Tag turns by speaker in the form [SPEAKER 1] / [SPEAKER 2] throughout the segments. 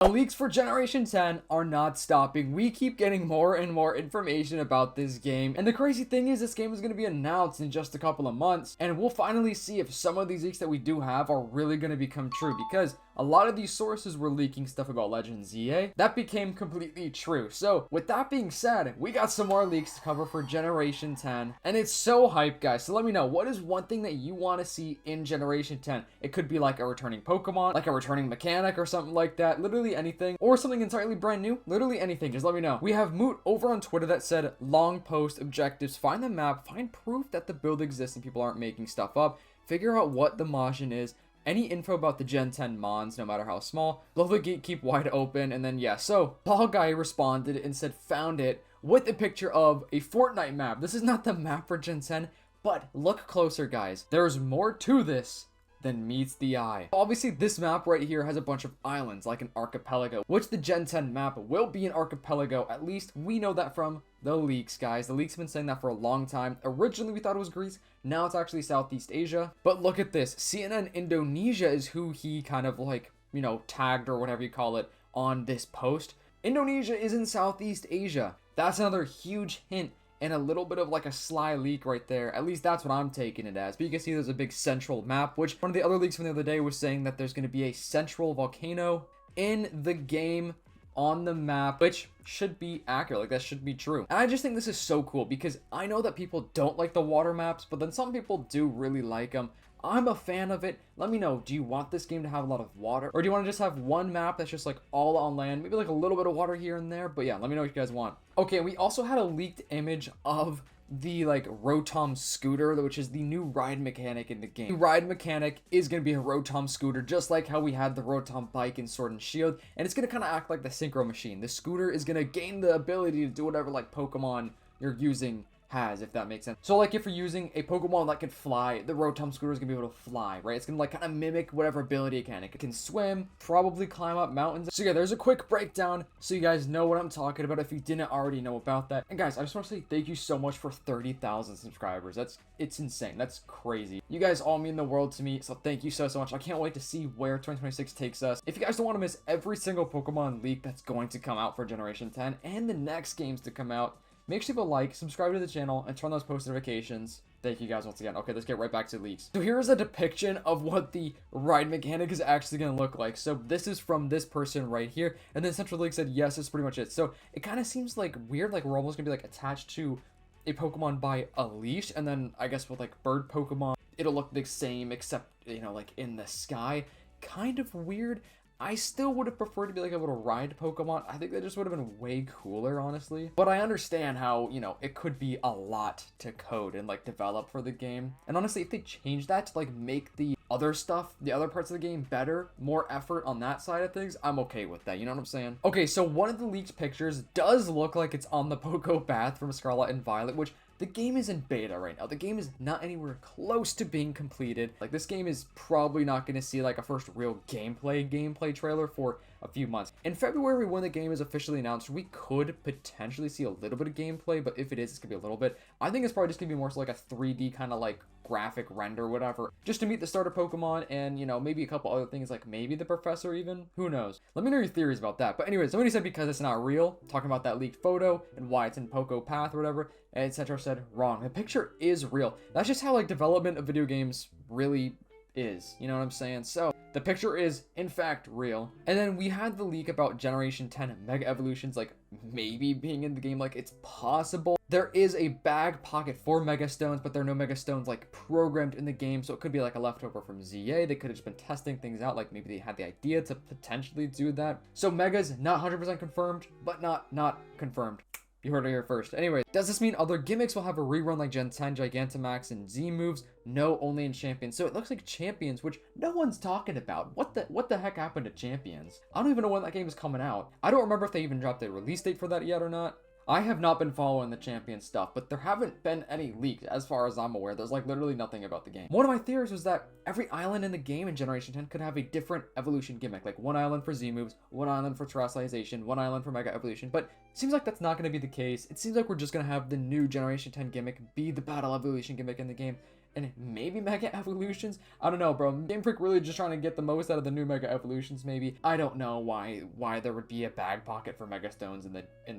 [SPEAKER 1] The leaks for Generation 10 are not stopping. We keep getting more and more information about this game. And the crazy thing is this game is going to be announced in just a couple of months. And we'll finally see if some of these leaks that we do have are really going to become true. Because a lot of these sources were leaking stuff about Legend ZA. That became completely true. So with that being said, we got some more leaks to cover for Generation 10. And it's so hype, guys. So let me know, what is one thing that you want to see in Generation 10? It could be like a returning Pokemon, like a returning mechanic or something like that. Literally anything, or something entirely brand new. Literally anything, just let me know. We have Moot over on Twitter that said, long post objectives, find the map, find proof that the build exists and people aren't making stuff up, figure out what the Majin is, any info about the Gen 10 Mons, no matter how small, blow the gate, keep wide open. And then yeah, so Ball Guy responded and said found it with a picture of a Fortnite map. This is not the map for Gen 10, but look closer, guys. There's more to this than meets the eye. Obviously, this map right here has a bunch of islands, like an archipelago, which the Gen 10 map will be an archipelago. At least we know that from the leaks, guys. The leaks have been saying that for a long time. Originally, we thought it was Greece. Now it's actually Southeast Asia. But look at this. CNN Indonesia is who he kind of like, you know, tagged or whatever you call it on this post. Indonesia is in Southeast Asia. That's another huge hint and a little bit of like a sly leak right there. At least that's what I'm taking it as. But you can see there's a big central map, which one of the other leaks from the other day was saying that there's going to be a central volcano in the game on the map, which should be accurate. Like, that should be true. And I just think this is so cool because I know that people don't like the water maps, but then some people do really like them. I'm a fan of it. Let me know, do you want this game to have a lot of water? Or do you want to just have one map that's just like all on land? Maybe like a little bit of water here and there. But yeah, let me know what you guys want. Okay, we also had a leaked image of the like Rotom scooter, which is the new ride mechanic in the game. The ride mechanic is going to be a Rotom scooter, just like how we had the Rotom bike in Sword and Shield. And it's going to kind of act like the Synchro machine. The scooter is going to gain the ability to do whatever like Pokemon you're using has, if that makes sense. So like if you're using a Pokemon that can fly, the Rotom scooter is gonna be able to fly, right? It's gonna like kind of mimic whatever ability it can. It can swim, probably climb up mountains. So yeah, there's a quick breakdown so you guys know what I'm talking about if you didn't already know about that. And guys, I just want to say thank you so much for 30,000 subscribers. It's insane. That's crazy. You guys all mean the world to me, so thank you so much. I can't wait to see where 2026 takes us. If you guys don't want to miss every single Pokemon leak that's going to come out for Generation 10 and the next games to come out, make sure to leave a like, subscribe to the channel, and turn those post notifications. Thank you guys once again. Okay, let's get right back to leaks. So here's a depiction of what the ride mechanic is actually going to look like. So this is from this person right here. And then Central League said, yes, that's pretty much it. So it kind of seems like weird, like we're almost going to be like attached to a Pokemon by a leash. And then I guess with like bird Pokemon, it'll look the same except, you know, like in the sky. Kind of weird. I still would have preferred to be like able to ride Pokemon. I think that just would have been way cooler, honestly. But I understand how, you know, it could be a lot to code and like develop for the game. And honestly, if they change that to like make the other stuff, the other parts of the game better, more effort on that side of things, I'm okay with that. You know what I'm saying? Okay, so one of the leaked pictures does look like it's on the Poké Bath from Scarlet and Violet, which the game is in beta right now. The game is not anywhere close to being completed. Like, this game is probably not going to see like a first real gameplay trailer for a few months. In February, when the game is officially announced, we could potentially see a little bit of gameplay, but if it is, it's gonna be a little bit. I think it's probably just gonna be more so like a 3D kind of like graphic render, whatever, just to meet the starter Pokemon and, you know, maybe a couple other things like maybe the professor even. Who knows? Let me know your theories about that. But anyways, somebody said because it's not real, talking about that leaked photo and why it's in Poké Path or whatever, and etc. said wrong. The picture is real. That's just how like development of video games really is, you know what I'm saying? So the picture is in fact real. And then we had the leak about Generation 10 Mega Evolutions like maybe being in the game. Like, it's possible. There is a bag pocket for Mega Stones, but there are no Mega Stones like programmed in the game, so it could be like a leftover from ZA. They could have just been testing things out, like maybe they had the idea to potentially do that. So Mega's not 100% confirmed, but not confirmed. You heard it here first. Anyway, does this mean other gimmicks will have a rerun like Gen 10, Gigantamax, and Z moves? No, only in Champions. So it looks like Champions, which no one's talking about. What the heck happened to Champions? I don't even know when that game is coming out. I don't remember if they even dropped a release date for that yet or not. I have not been following the Champion stuff, but there haven't been any leaks as far as I'm aware. There's like literally nothing about the game. One of my theories was that every island in the game in Generation 10 could have a different evolution gimmick, like one island for Z moves, one island for terrestrialization, one island for Mega Evolution, but it seems like that's not going to be the case. It seems like we're just going to have the new Generation 10 gimmick be the Battle Evolution gimmick in the game, and maybe Mega Evolutions. I don't know, bro. Game Freak really just trying to get the most out of the new Mega Evolutions, maybe. I don't know why there would be a bag pocket for Mega Stones in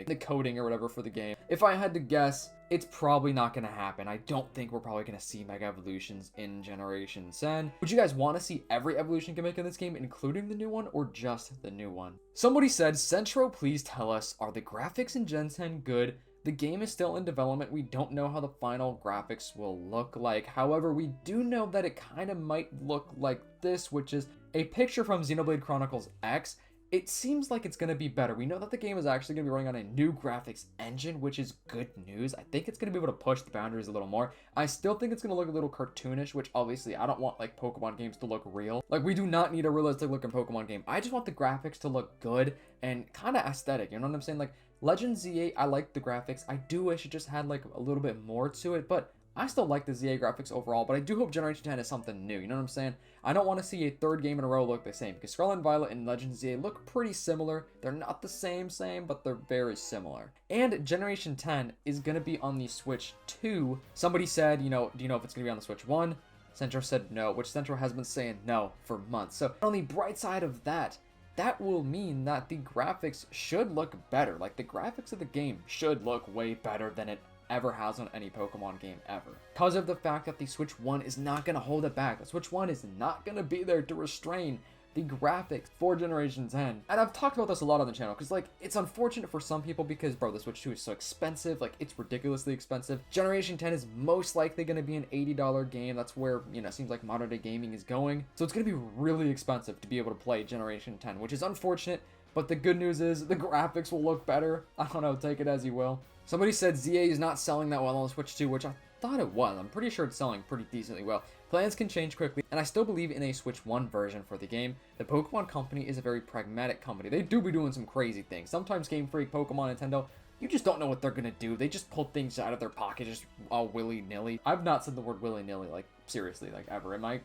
[SPEAKER 1] the coding or whatever for the game. If I had to guess, it's probably not going to happen. I don't think we're probably going to see Mega Evolutions in Generation 10. Would you guys want to see every evolution gimmick in this game, including the new one, or just the new one? Somebody said, Centro, please tell us, are the graphics in Gen 10 good? The game is still in development. We don't know how the final graphics will look like. However, we do know that it kind of might look like this, which is a picture from Xenoblade Chronicles X. It seems like it's going to be better. We know that the game is actually going to be running on a new graphics engine, which is good news. I think it's going to be able to push the boundaries a little more. I still think it's going to look a little cartoonish, which obviously I don't want like Pokemon games to look real. Like, we do not need a realistic looking Pokemon game. I just want the graphics to look good and kind of aesthetic. You know what I'm saying? Like, Legend Z8, I like the graphics. I do wish it just had like a little bit more to it, but I still like the ZA graphics overall, but I do hope Generation 10 is something new, you know what I'm saying? I don't want to see a third game in a row look the same, because Scarlet and Violet and Legend ZA look pretty similar. They're not the same, but they're very similar. And Generation 10 is going to be on the Switch 2. Somebody said, you know, do you know if it's going to be on the Switch 1? Centro said no, which Centro has been saying no for months. So on the bright side of that, that will mean that the graphics should look better. Like, the graphics of the game should look way better than it ever has on any Pokemon game ever. Because of the fact that the Switch 1 is not going to hold it back. The Switch 1 is not going to be there to restrain the graphics for Generation 10. And I've talked about this a lot on the channel, because like, it's unfortunate for some people because, bro, the Switch 2 is so expensive. Like, it's ridiculously expensive. Generation 10 is most likely going to be an $80 game. That's where, you know, it seems like modern day gaming is going. So it's going to be really expensive to be able to play Generation 10, which is unfortunate. But the good news is the graphics will look better. I don't know, take it as you will. Somebody said ZA is not selling that well on the Switch 2, which I thought it was. I'm pretty sure it's selling pretty decently well. Plans can change quickly, and I still believe in a Switch 1 version for the game. The Pokemon Company is a very pragmatic company. They do be doing some crazy things. Sometimes Game Freak, Pokemon, Nintendo, you just don't know what they're gonna do. They just pull things out of their pocket just all willy-nilly. I've not said the word willy-nilly, like, seriously, like, ever. Am I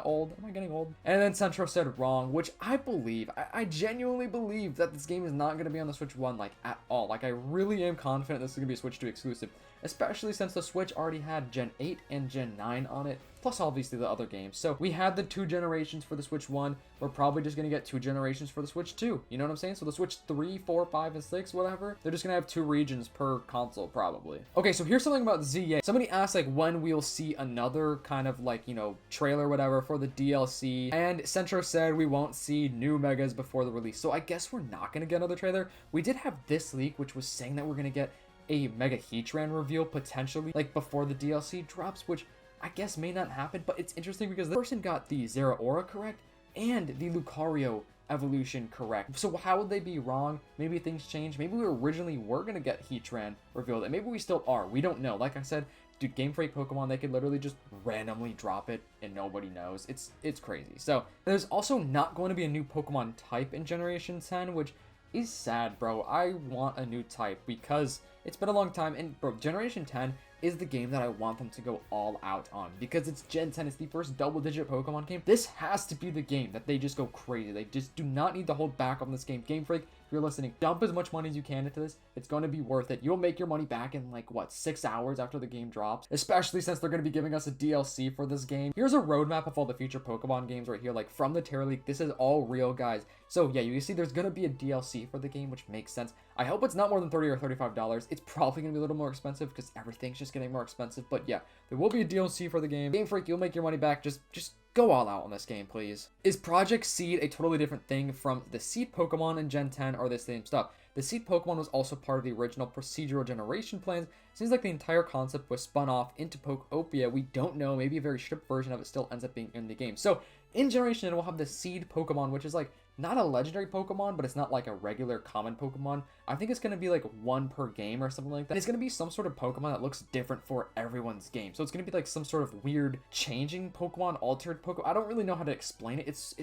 [SPEAKER 1] old? Am I getting old? And then Centro said wrong, which I believe. I genuinely believe that this game is not going to be on the Switch 1, like, at all. Like, I really am confident this is going to be a Switch 2 exclusive, especially since the Switch already had Gen 8 and Gen 9 on it, plus obviously the other games. So we had the 2 generations for the Switch 1. We're probably just going to get 2 generations for the Switch 2. You know what I'm saying? So the Switch 3, 4, 5, and 6, whatever, they're just going to have 2 regions per console, probably. Okay, so here's something about ZA. Somebody asked, like, when we'll see another kind of, like, you know, trailer, whatever, for the DLC, and Centro said we won't see new megas before the release. So I guess we're not going to get another trailer. We did have this leak, which was saying that we're going to get a Mega Heatran reveal, potentially, like, before the DLC drops, which I guess may not happen, but it's interesting because the person got the Zeraora correct and the Lucario evolution correct. So how would they be wrong? Maybe things change. Maybe we originally were going to get Heatran revealed, and maybe we still are. We don't know. Like I said, dude, Game Freak Pokemon, they could literally just randomly drop it and nobody knows. It's crazy. So there's also not going to be a new Pokemon type in Generation 10, which is sad, bro. I want a new type because it's been a long time, and bro, Generation 10 is the game that I want them to go all out on because it's Gen 10. It's the first double-digit Pokemon game. This has to be the game that they just go crazy. They just do not need to hold back on this game. Game Freak, if you're listening, dump as much money as you can into this. It's going to be worth it. You'll make your money back in, like, what, 6 hours after the game drops, especially since they're going to be giving us a DLC for this game. Here's a roadmap of all the future Pokemon games right here, like, from the Terra Leak. This is all real, guys. So, yeah, you see there's going to be a DLC for the game, which makes sense. I hope it's not more than $30 or $35. It's probably going to be a little more expensive because everything's just getting more expensive. But, yeah, there will be a DLC for the game. Game Freak, you'll make your money back. Just go all out on this game, please. Is Project Seed a totally different thing from the Seed Pokemon in Gen 10 or the same stuff? The Seed Pokemon was also part of the original procedural generation plans. Seems like the entire concept was spun off into Pokopia. We don't know. Maybe a very stripped version of it still ends up being in the game. So in Generation 10, we'll have the Seed Pokemon, which is like not a legendary Pokemon, but it's not like a regular common Pokemon. I think it's going to be like 1 per game or something like that. And it's going to be some sort of Pokemon that looks different for everyone's game. So it's going to be like some sort of weird changing Pokemon, altered Pokemon. I don't really know how to explain it. It's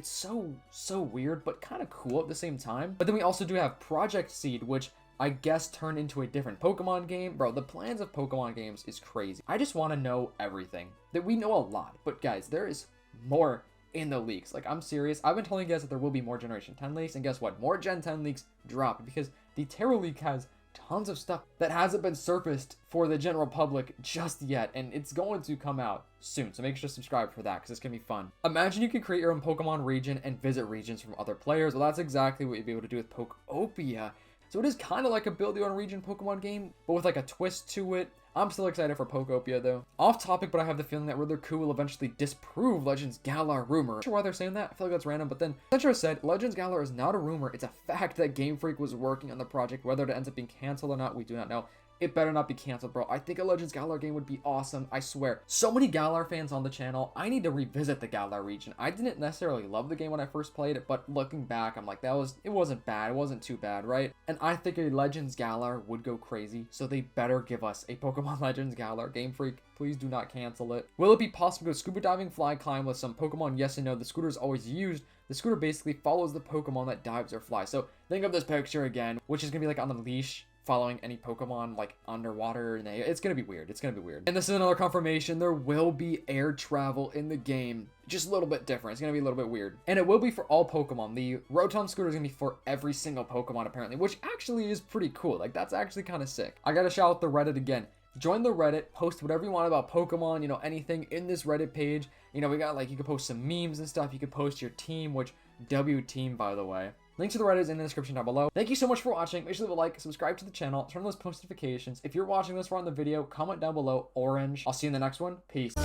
[SPEAKER 1] so weird, but kind of cool at the same time. But then we also do have Project Seed, which I guess turned into a different Pokemon game. Bro, the plans of Pokemon games is crazy. I just want to know everything. That we know a lot, but guys, there is more in the leaks. Like, I'm serious. I've been telling you guys that there will be more Generation 10 leaks, and guess what? More Gen 10 leaks drop because the Terra leak has tons of stuff that hasn't been surfaced for the general public just yet, and it's going to come out soon, so make sure to subscribe for that because it's gonna be fun. Imagine you can create your own Pokemon region and visit regions from other players. Well, that's exactly what you'd be able to do with Pokopia. So it is kind of like a build your own region Pokemon game, but with like a twist to it. I'm still excited for Pokopia though. Off topic, but I have the feeling that Riddler Coup will eventually disprove Legends Galar rumor. Not sure why they're saying that. I feel like that's random, but then Centro said Legends Galar is not a rumor. It's a fact that Game Freak was working on the project. Whether it ends up being canceled or not, we do not know. It better not be canceled, bro. I think a Legends Galar game would be awesome. I swear. So many Galar fans on the channel. I need to revisit the Galar region. I didn't necessarily love the game when I first played it, but looking back, I'm like, it wasn't bad. It wasn't too bad, right? And I think a Legends Galar would go crazy, so they better give us a Pokemon Legends Galar. Game Freak, please do not cancel it. Will it be possible to go scuba diving, fly, climb with some Pokemon? Yes and no. The scooter is always used. The scooter basically follows the Pokemon that dives or flies. So think of this picture again, which is gonna be like on the leash, following any Pokemon like underwater, and it's gonna be weird. It's gonna be weird. And this is another confirmation. There will be air travel in the game, just a little bit different. It's gonna be a little bit weird, and it will be for all Pokemon. The Rotom scooter is gonna be for every single Pokemon apparently, which actually is pretty cool. Like, that's actually kind of sick. I gotta shout out the Reddit again. Join the Reddit, post whatever you want about Pokemon, you know, anything in this Reddit page. You know, we got like, you can post some memes and stuff. You can post your team, which W team, by the way. Link to the Reddit is in the description down below. Thank you so much for watching. Make sure to leave a like, subscribe to the channel, turn on those post notifications. If you're watching this from the video, comment down below orange. I'll see you in the next one. Peace.